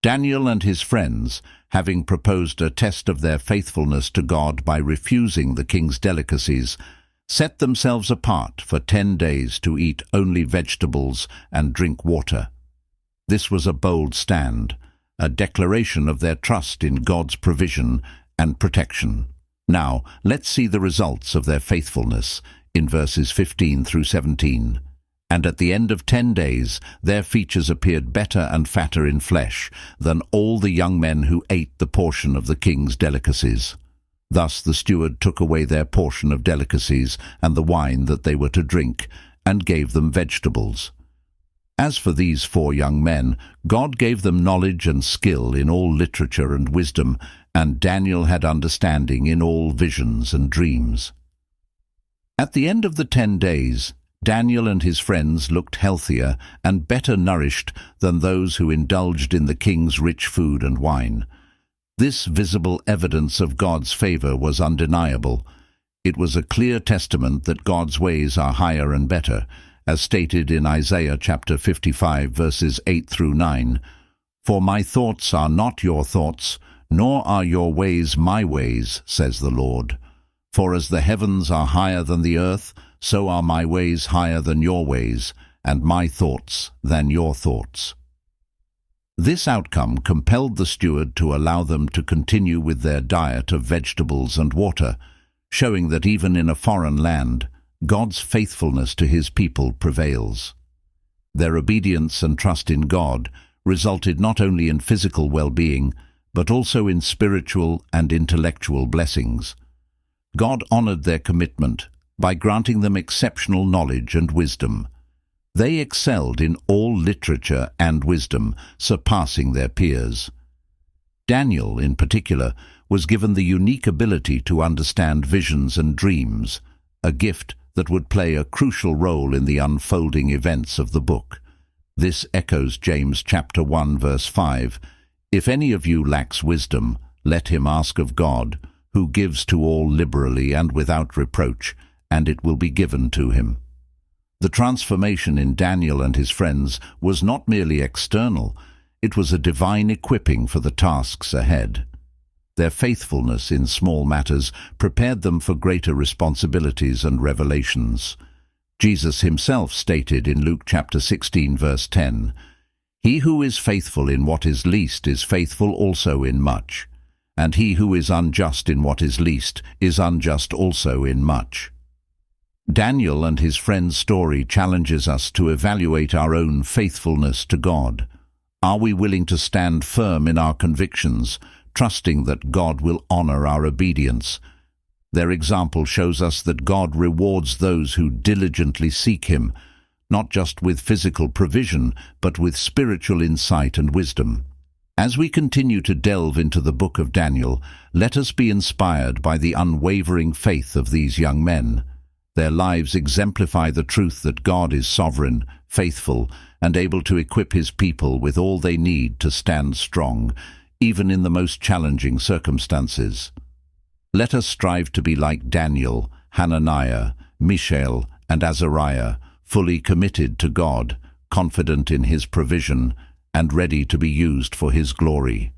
Daniel and his friends, having proposed a test of their faithfulness to God by refusing the king's delicacies, set themselves apart for 10 days to eat only vegetables and drink water. This was a bold stand, a declaration of their trust in God's provision and protection. Now, let's see the results of their faithfulness in verses 15 through 17. And at the end of 10 days, their features appeared better and fatter in flesh than all the young men who ate the portion of the king's delicacies. Thus the steward took away their portion of delicacies and the wine that they were to drink, and gave them vegetables. As for these 4 young men, God gave them knowledge and skill in all literature and wisdom, and Daniel had understanding in all visions and dreams. At the end of the 10 days, Daniel and his friends looked healthier and better nourished than those who indulged in the king's rich food and wine. This visible evidence of God's favor was undeniable. It was a clear testament that God's ways are higher and better, as stated in Isaiah chapter 55, verses 8 through 9. For my thoughts are not your thoughts, nor are your ways my ways, says the Lord. For as the heavens are higher than the earth, so are my ways higher than your ways, and my thoughts than your thoughts. This outcome compelled the steward to allow them to continue with their diet of vegetables and water, showing that even in a foreign land, God's faithfulness to his people prevails. Their obedience and trust in God resulted not only in physical well-being, but also in spiritual and intellectual blessings. God honored their commitment by granting them exceptional knowledge and wisdom. They excelled in all literature and wisdom, surpassing their peers. Daniel, in particular, was given the unique ability to understand visions and dreams, a gift that would play a crucial role in the unfolding events of the book. This echoes James chapter 1, verse 5. If any of you lacks wisdom, let him ask of God, who gives to all liberally and without reproach, and it will be given to him. The transformation in Daniel and his friends was not merely external, it was a divine equipping for the tasks ahead. Their faithfulness in small matters prepared them for greater responsibilities and revelations. Jesus himself stated in Luke chapter 16, verse 10, "He who is faithful in what is least is faithful also in much, and he who is unjust in what is least is unjust also in much." Daniel and his friend's story challenges us to evaluate our own faithfulness to God. Are we willing to stand firm in our convictions, trusting that God will honor our obedience? Their example shows us that God rewards those who diligently seek him, not just with physical provision, but with spiritual insight and wisdom. As we continue to delve into the book of Daniel, let us be inspired by the unwavering faith of these young men. Their lives exemplify the truth that God is sovereign, faithful, and able to equip his people with all they need to stand strong, even in the most challenging circumstances. Let us strive to be like Daniel, Hananiah, Mishael, and Azariah, fully committed to God, confident in his provision, and ready to be used for his glory.